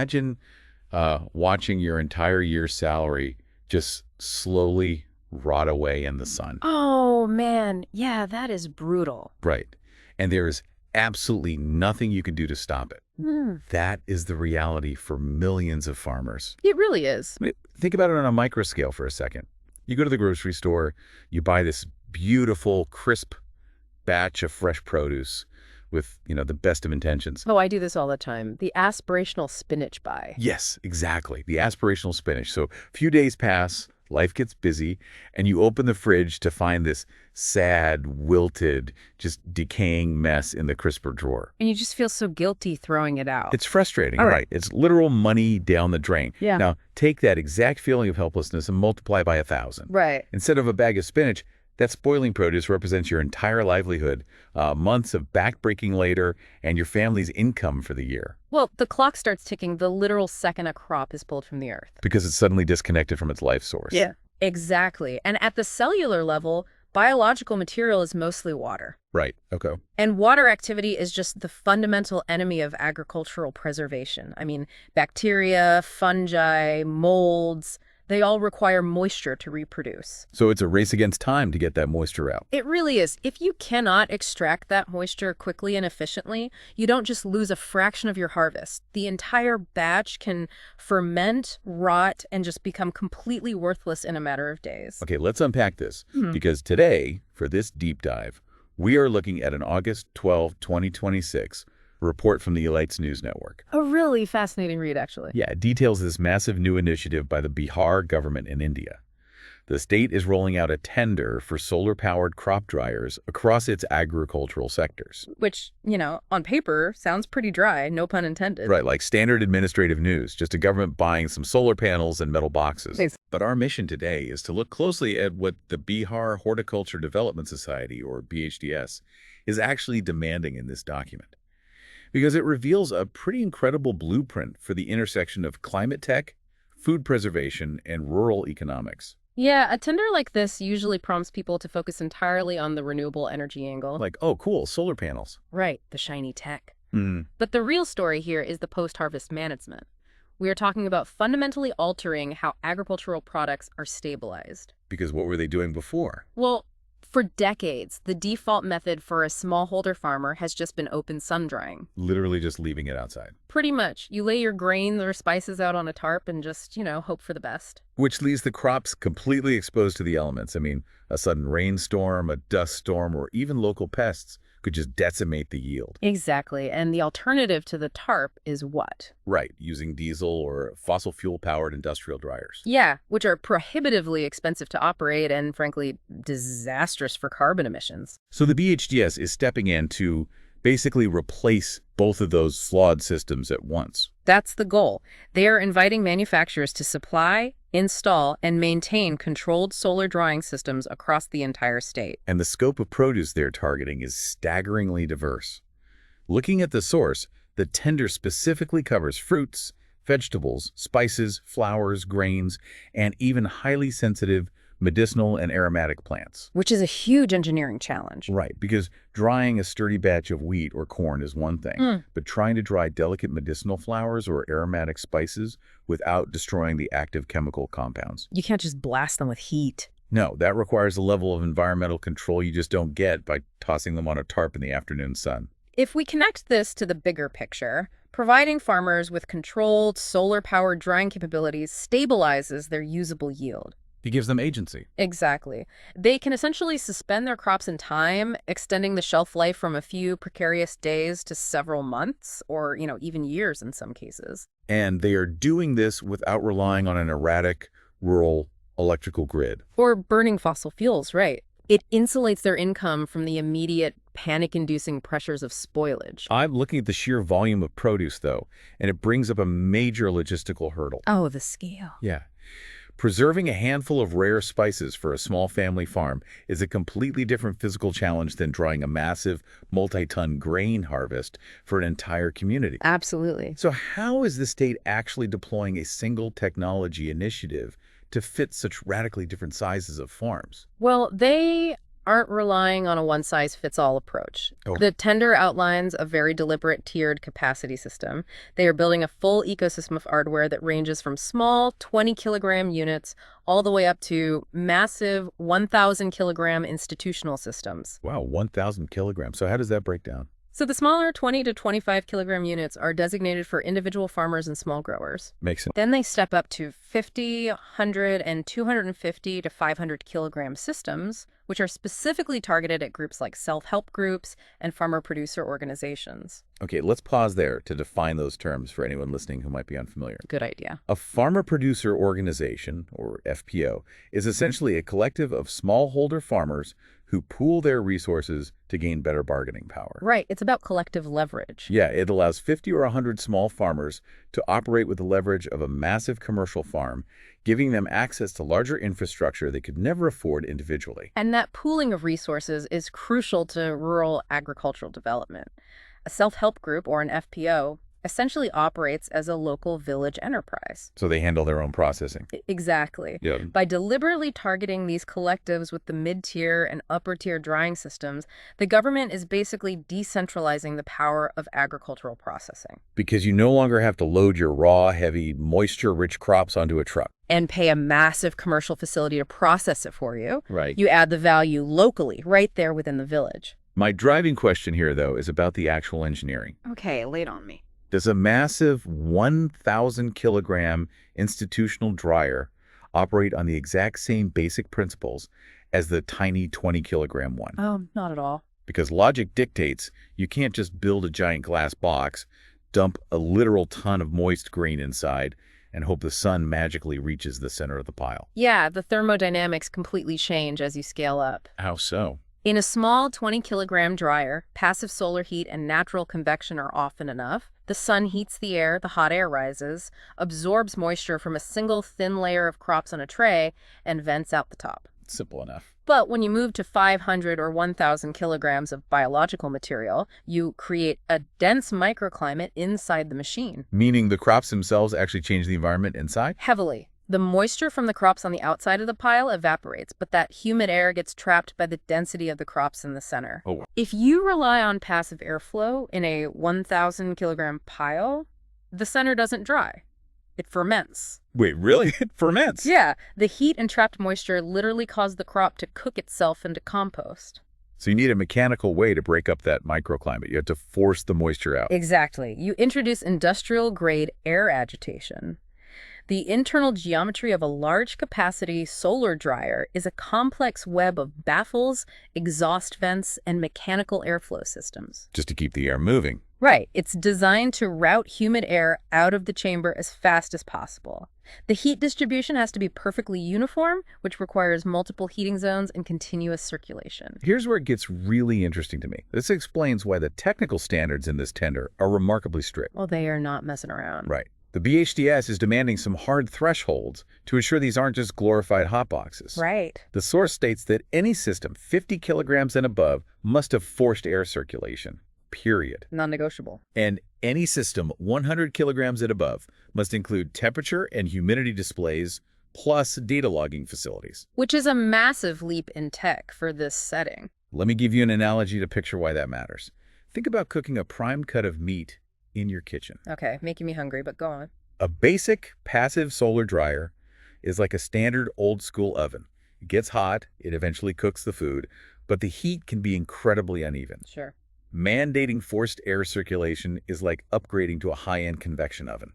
imagine watching your entire year's salary just slowly rot away in the sun. Oh, man. Yeah, that is brutal. Right. And there's absolutely nothing you can do to stop it. Hmm. That is the reality for millions of farmers. It really is. I mean, think about it on a micro scale for a second. You go to the grocery store, you buy this beautiful, crisp batch of fresh produce with, the best of intentions. Oh, I do this all the time. The aspirational spinach buy. Yes, exactly. The aspirational spinach. So a few days pass, life gets busy, and you open the fridge to find this sad, wilted, just decaying mess in the crisper drawer. And you just feel so guilty throwing it out. It's frustrating, All right? right. It's literal money down the drain. Yeah. Now, take that exact feeling of helplessness and multiply by 1,000. Right. Instead of a bag of spinach, that spoiling produce represents your entire livelihood, months of backbreaking labor, and your family's income for the year. Well, the clock starts ticking the literal second a crop is pulled from the earth. Because it's suddenly disconnected from its life source. Yeah. Exactly. And at the cellular level, biological material is mostly water. Right. Okay. And water activity is just the fundamental enemy of agricultural preservation. I mean, bacteria, fungi, molds, they all require moisture to reproduce. So it's a race against time to get that moisture out. It really is. If you cannot extract that moisture quickly and efficiently, you don't just lose a fraction of your harvest. The entire batch can ferment, rot, and just become completely worthless in a matter of days. Okay, let's unpack this. Hmm. Because today, for this deep dive, we are looking at an August 12, 2026 report from the Elites News Network. A really fascinating read, actually. Yeah, it details this massive new initiative by the Bihar government in India. The state is rolling out a tender for solar-powered crop dryers across its agricultural sectors. Which, on paper sounds pretty dry, no pun intended. Right, like standard administrative news, just a government buying some solar panels and metal boxes. Thanks. But our mission today is to look closely at what the Bihar Horticulture Development Society, or BHDS, is actually demanding in this document. Because it reveals a pretty incredible blueprint for the intersection of climate tech, food preservation, and rural economics. Yeah, a tender like this usually prompts people to focus entirely on the renewable energy angle. Like, oh, cool, solar panels. Right, the shiny tech. Mm. But the real story here is the post-harvest management. We are talking about fundamentally altering how agricultural products are stabilized. Because what were they doing before? Well, for decades, the default method for a smallholder farmer has just been open sun drying. Literally just leaving it outside. Pretty much. You lay your grains or spices out on a tarp and just, hope for the best. Which leaves the crops completely exposed to the elements. I mean, a sudden rainstorm, a dust storm, or even local pests could just decimate the yield. Exactly. And the alternative to the tarp is what? Right, using diesel or fossil fuel-powered industrial dryers. Yeah, which are prohibitively expensive to operate and, frankly, disastrous for carbon emissions. So the BHDS is stepping in to basically replace both of those flawed systems at once. That's the goal. They are inviting manufacturers to supply, install, and maintain controlled solar drying systems across the entire state. And the scope of produce they're targeting is staggeringly diverse. Looking at the source, the tender specifically covers fruits, vegetables, spices, flowers, grains, and even highly sensitive medicinal and aromatic plants. Which is a huge engineering challenge. Right, because drying a sturdy batch of wheat or corn is one thing, but trying to dry delicate medicinal flowers or aromatic spices without destroying the active chemical compounds. You can't just blast them with heat. No, that requires a level of environmental control you just don't get by tossing them on a tarp in the afternoon sun. If we connect this to the bigger picture, providing farmers with controlled, solar-powered drying capabilities stabilizes their usable yield. It gives them agency. Exactly. They can essentially suspend their crops in time, extending the shelf life from a few precarious days to several months, or, even years in some cases. And they are doing this without relying on an erratic, rural electrical grid. Or burning fossil fuels, right. It insulates their income from the immediate panic-inducing pressures of spoilage. I'm looking at the sheer volume of produce, though, and it brings up a major logistical hurdle. Oh, the scale. Yeah. Preserving a handful of rare spices for a small family farm is a completely different physical challenge than drying a massive multi-ton grain harvest for an entire community. Absolutely. So how is the state actually deploying a single technology initiative to fit such radically different sizes of farms? Well, they aren't relying on a one-size-fits-all approach. Oh. The tender outlines a very deliberate tiered capacity system. They are building a full ecosystem of hardware that ranges from small 20-kilogram units all the way up to massive 1,000-kilogram institutional systems. Wow, 1,000 kilograms. So how does that break down? So the smaller 20 to 25-kilogram units are designated for individual farmers and small growers. Makes sense. Then they step up to 50, 100, and 250 to 500-kilogram systems, which are specifically targeted at groups like self-help groups and farmer-producer organizations. Okay, let's pause there to define those terms for anyone listening who might be unfamiliar. Good idea. A farmer-producer organization, or FPO, is essentially a collective of smallholder farmers who pool their resources to gain better bargaining power. Right. It's about collective leverage. Yeah, it allows 50 or 100 small farmers to operate with the leverage of a massive commercial farm, giving them access to larger infrastructure they could never afford individually. And that pooling of resources is crucial to rural agricultural development. A self-help group, or an FPO, essentially operates as a local village enterprise. So they handle their own processing. Exactly. Yeah. By deliberately targeting these collectives with the mid-tier and upper-tier drying systems, the government is basically decentralizing the power of agricultural processing. Because you no longer have to load your raw, heavy, moisture-rich crops onto a truck. And pay a massive commercial facility to process it for you. Right. You add the value locally, right there within the village. My driving question here, though, is about the actual engineering. Okay, lay it on me. Does a massive 1,000 kilogram institutional dryer operate on the exact same basic principles as the tiny 20 kilogram one? Oh, not at all. Because logic dictates you can't just build a giant glass box, dump a literal ton of moist grain inside, and hope the sun magically reaches the center of the pile. Yeah, the thermodynamics completely change as you scale up. How so? In a small 20-kilogram dryer, passive solar heat and natural convection are often enough. The sun heats the air, the hot air rises, absorbs moisture from a single thin layer of crops on a tray, and vents out the top. Simple enough. But when you move to 500 or 1,000 kilograms of biological material, you create a dense microclimate inside the machine. Meaning the crops themselves actually change the environment inside? Heavily. The moisture from the crops on the outside of the pile evaporates, but that humid air gets trapped by the density of the crops in the center. Oh. If you rely on passive airflow in a 1,000-kilogram pile, the center doesn't dry. It ferments. Wait, really? It ferments? Yeah, the heat and trapped moisture literally cause the crop to cook itself into compost. So you need a mechanical way to break up that microclimate. You have to force the moisture out. Exactly. You introduce industrial-grade air agitation. The internal geometry of a large-capacity solar dryer is a complex web of baffles, exhaust vents, and mechanical airflow systems. Just to keep the air moving. Right. It's designed to route humid air out of the chamber as fast as possible. The heat distribution has to be perfectly uniform, which requires multiple heating zones and continuous circulation. Here's where it gets really interesting to me. This explains why the technical standards in this tender are remarkably strict. Well, they are not messing around. Right. The BHDS is demanding some hard thresholds to ensure these aren't just glorified hotboxes. Right. The source states that any system 50 kilograms and above must have forced air circulation, period. Non-negotiable. And any system 100 kilograms and above must include temperature and humidity displays plus data logging facilities. Which is a massive leap in tech for this setting. Let me give you an analogy to picture why that matters. Think about cooking a primed cut of meat in your kitchen. Okay, making me hungry, but go on. A basic passive solar dryer is like a standard old school oven. It gets hot, it eventually cooks the food, but the heat can be incredibly uneven. Sure. Mandating forced air circulation is like upgrading to a high-end convection oven.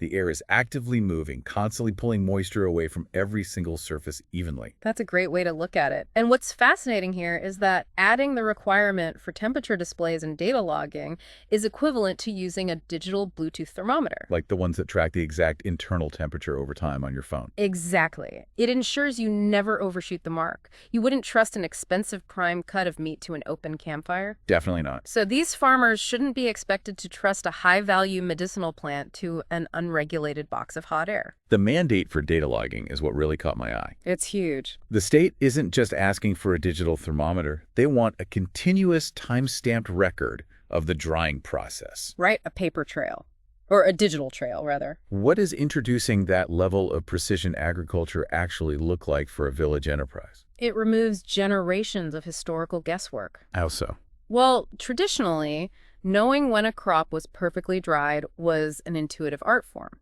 The air is actively moving, constantly pulling moisture away from every single surface evenly. That's a great way to look at it. And what's fascinating here is that adding the requirement for temperature displays and data logging is equivalent to using a digital Bluetooth thermometer. Like the ones that track the exact internal temperature over time on your phone. Exactly. It ensures you never overshoot the mark. You wouldn't trust an expensive prime cut of meat to an open campfire. Definitely not. So these farmers shouldn't be expected to trust a high-value medicinal plant to an unregulated box of hot air. The mandate for data logging is what really caught my eye. It's huge. The state isn't just asking for a digital thermometer. They want a continuous time-stamped record of the drying process. Right? A paper trail. Or a digital trail, rather. What does introducing that level of precision agriculture actually look like for a village enterprise? It removes generations of historical guesswork. How so? Well, traditionally, knowing when a crop was perfectly dried was an intuitive art form.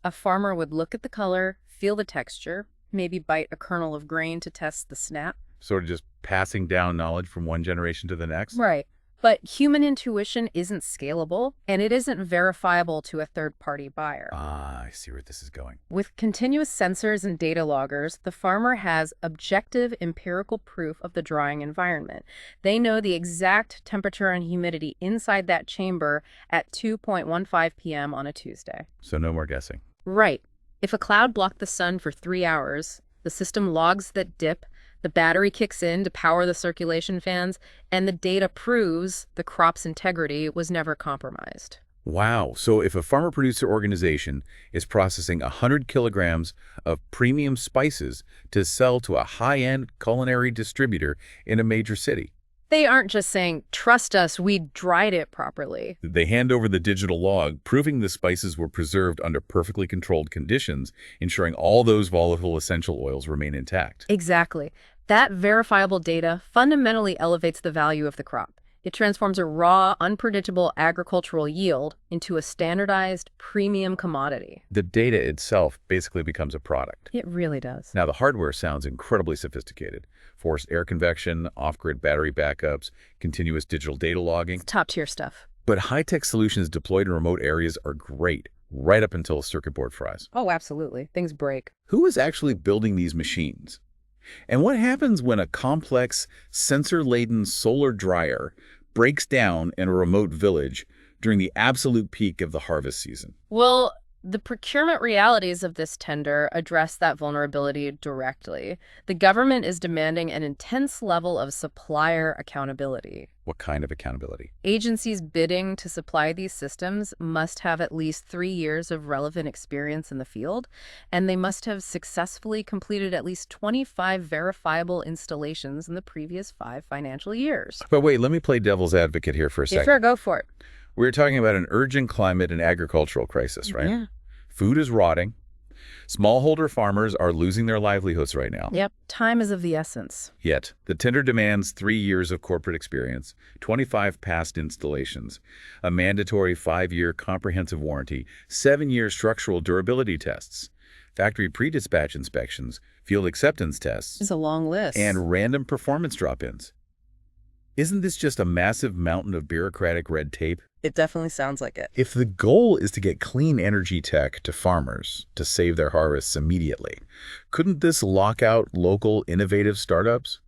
A farmer would look at the color, feel the texture, maybe bite a kernel of grain to test the snap. Sort of just passing down knowledge from one generation to the next? Right. But human intuition isn't scalable, and it isn't verifiable to a third-party buyer. Ah, I see where this is going. With continuous sensors and data loggers, the farmer has objective empirical proof of the drying environment. They know the exact temperature and humidity inside that chamber at 2:15 p.m. on a Tuesday. So no more guessing. Right. If a cloud blocked the sun for 3 hours, the system logs that dip, the battery kicks in to power the circulation fans, and the data proves the crop's integrity was never compromised. Wow. So if a farmer producer organization is processing 100 kilograms of premium spices to sell to a high-end culinary distributor in a major city, They aren't just saying, trust us, we dried it properly. they hand over the digital log, proving the spices were preserved under perfectly controlled conditions, ensuring all those volatile essential oils remain intact. Exactly. That verifiable data fundamentally elevates the value of the crop. It transforms a raw, unpredictable agricultural yield into a standardized premium commodity. The data itself basically becomes a product. It really does. Now, the hardware sounds incredibly sophisticated. Forced air convection, off-grid battery backups, continuous digital data logging. Top tier stuff. But high-tech solutions deployed in remote areas are great, right up until a circuit board fries. Oh, absolutely. Things break. Who is actually building these machines? And what happens when a complex, sensor-laden solar dryer breaks down in a remote village during the absolute peak of the harvest season? Well, the procurement realities of this tender address that vulnerability directly. The government is demanding an intense level of supplier accountability. What kind of accountability? Agencies bidding to supply these systems must have at least 3 years of relevant experience in the field, and they must have successfully completed at least 25 verifiable installations in the previous 5 financial years. But wait, let me play devil's advocate here for a second. Sure, go for it. We're talking about an urgent climate and agricultural crisis, right? Yeah. Food is rotting. Smallholder farmers are losing their livelihoods right now. Yep. Time is of the essence. Yet, the tender demands 3 years of corporate experience, 25 past installations, a mandatory 5-year comprehensive warranty, 7-year structural durability tests, factory pre-dispatch inspections, field acceptance tests, It's a long list. and random performance drop-ins. Isn't this just a massive mountain of bureaucratic red tape? It definitely sounds like it. If the goal is to get clean energy tech to farmers to save their harvests immediately, couldn't this lock out local innovative startups?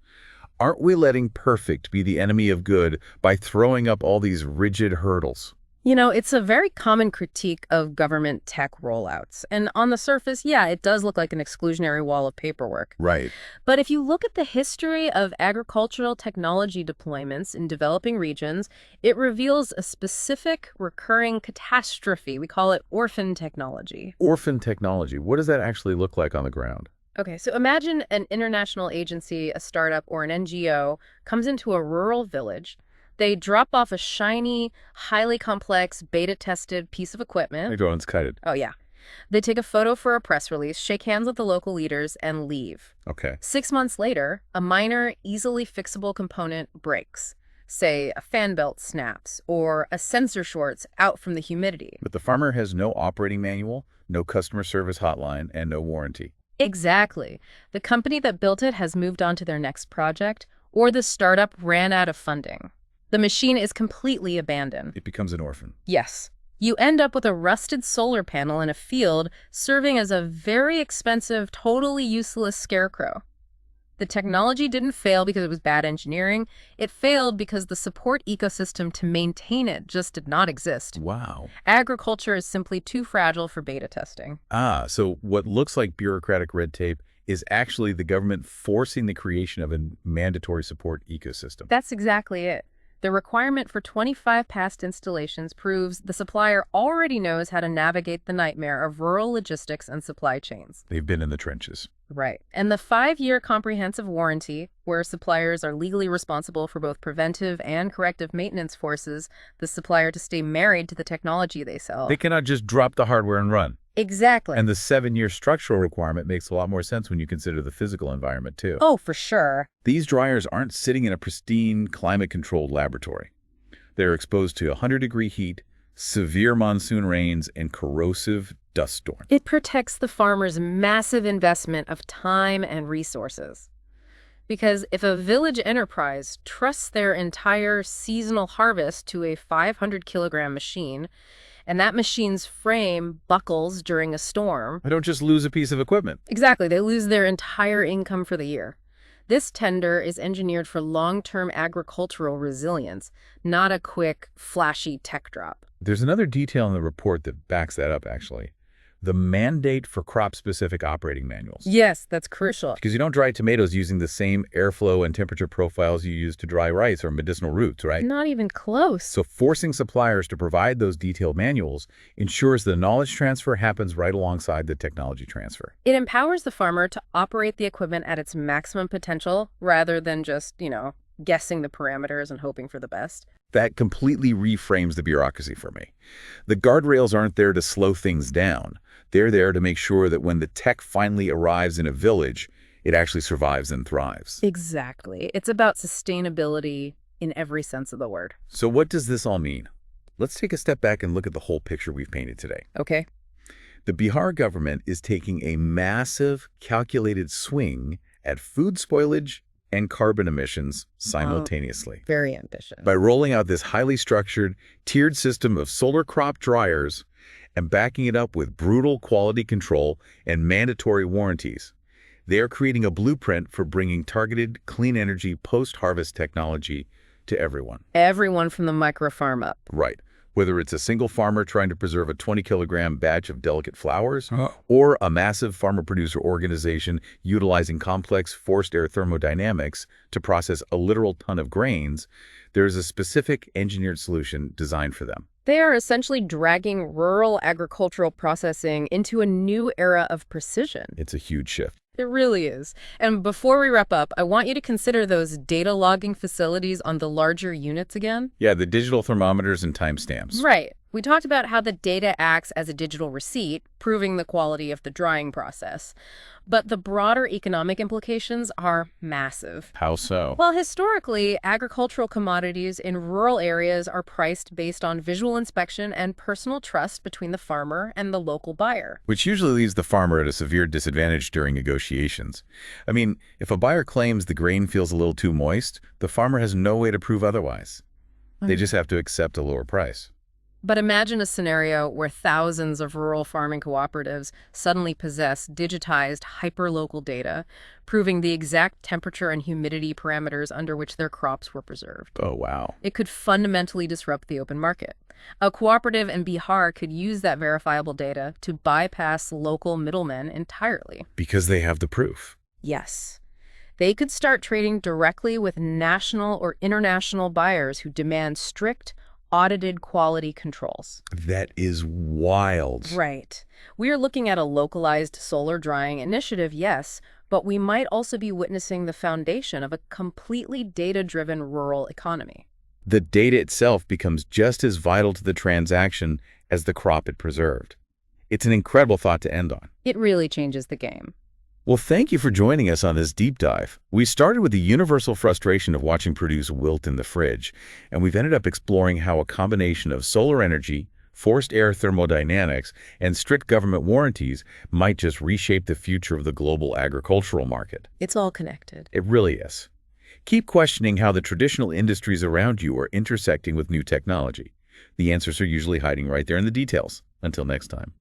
Aren't we letting perfect be the enemy of good by throwing up all these rigid hurdles? You know, it's a very common critique of government tech rollouts. And on the surface, yeah, it does look like an exclusionary wall of paperwork. Right. But if you look at the history of agricultural technology deployments in developing regions, it reveals a specific recurring catastrophe. We call it orphan technology. Orphan technology, what does that actually look like on the ground? Okay, so imagine an international agency, a startup, or an NGO comes into a rural village. They drop off a shiny, highly complex, beta-tested piece of equipment. Everyone's kited. Oh, yeah. They take a photo for a press release, shake hands with the local leaders, and leave. Okay. 6 months later, a minor, easily fixable component breaks. Say, a fan belt snaps, or a sensor shorts out from the humidity. But the farmer has no operating manual, no customer service hotline, and no warranty. Exactly. The company that built it has moved on to their next project, or the startup ran out of funding. The machine is completely abandoned. It becomes an orphan. Yes. You end up with a rusted solar panel in a field serving as a very expensive, totally useless scarecrow. The technology didn't fail because it was bad engineering. It failed because the support ecosystem to maintain it just did not exist. Wow. Agriculture is simply too fragile for beta testing. Ah, so what looks like bureaucratic red tape is actually the government forcing the creation of a mandatory support ecosystem. That's exactly it. The requirement for 25 past installations proves the supplier already knows how to navigate the nightmare of rural logistics and supply chains. They've been in the trenches. Right. And the 5-year comprehensive warranty, where suppliers are legally responsible for both preventive and corrective maintenance, forces the supplier to stay married to the technology they sell. They cannot just drop the hardware and run. Exactly. And the 7-year structural requirement makes a lot more sense when you consider the physical environment, too. Oh, for sure. These dryers aren't sitting in a pristine, climate-controlled laboratory. They're exposed to 100-degree heat, severe monsoon rains, and corrosive dust storms. It protects the farmer's massive investment of time and resources. Because if a village enterprise trusts their entire seasonal harvest to a 500-kilogram machine, and that machine's frame buckles during a storm, I don't just lose a piece of equipment. exactly, they lose their entire income for the year. This tender is engineered for long-term agricultural resilience, not a quick, flashy tech drop. There's another detail in the report that backs that up, actually. The mandate for crop-specific operating manuals. Yes, that's crucial. Because you don't dry tomatoes using the same airflow and temperature profiles you use to dry rice or medicinal roots, right? Not even close. So forcing suppliers to provide those detailed manuals ensures the knowledge transfer happens right alongside the technology transfer. It empowers the farmer to operate the equipment at its maximum potential rather than just, guessing the parameters and hoping for the best. That completely reframes the bureaucracy for me. The guardrails aren't there to slow things down. They're there to make sure that when the tech finally arrives in a village, it actually survives and thrives. Exactly. It's about sustainability in every sense of the word. So what does this all mean? Let's take a step back and look at the whole picture we've painted today. Okay. The Bihar government is taking a massive, calculated swing at food spoilage and carbon emissions simultaneously. Very ambitious. By rolling out this highly structured, tiered system of solar crop dryers and backing it up with brutal quality control and mandatory warranties, they are creating a blueprint for bringing targeted, clean energy post-harvest technology to everyone. Everyone from the micro farm up. Right. Whether it's a single farmer trying to preserve a 20-kilogram batch of delicate flowers, or a massive farmer-producer organization utilizing complex forced air thermodynamics to process a literal ton of grains, there is a specific engineered solution designed for them. They are essentially dragging rural agricultural processing into a new era of precision. It's a huge shift. It really is. And before we wrap up, I want you to consider those data logging facilities on the larger units again. Yeah, the digital thermometers and timestamps. Right. We talked about how the data acts as a digital receipt, proving the quality of the drying process. But the broader economic implications are massive. How so? Well, historically, agricultural commodities in rural areas are priced based on visual inspection and personal trust between the farmer and the local buyer. Which usually leaves the farmer at a severe disadvantage during negotiations. I mean, if a buyer claims the grain feels a little too moist, the farmer has no way to prove otherwise. They just have to accept a lower price. But imagine a scenario where thousands of rural farming cooperatives suddenly possess digitized hyperlocal data, proving the exact temperature and humidity parameters under which their crops were preserved. Oh, wow. It could fundamentally disrupt the open market. A cooperative in Bihar could use that verifiable data to bypass local middlemen entirely. Because they have the proof. Yes. They could start trading directly with national or international buyers who demand strict, audited quality controls. That is wild. Right. We are looking at a localized solar drying initiative, yes, but we might also be witnessing the foundation of a completely data-driven rural economy. The data itself becomes just as vital to the transaction as the crop it preserved. It's an incredible thought to end on. It really changes the game. Well, thank you for joining us on this deep dive. We started with the universal frustration of watching produce wilt in the fridge, and we've ended up exploring how a combination of solar energy, forced air thermodynamics, and strict government warranties might just reshape the future of the global agricultural market. It's all connected. It really is. Keep questioning how the traditional industries around you are intersecting with new technology. The answers are usually hiding right there in the details. Until next time.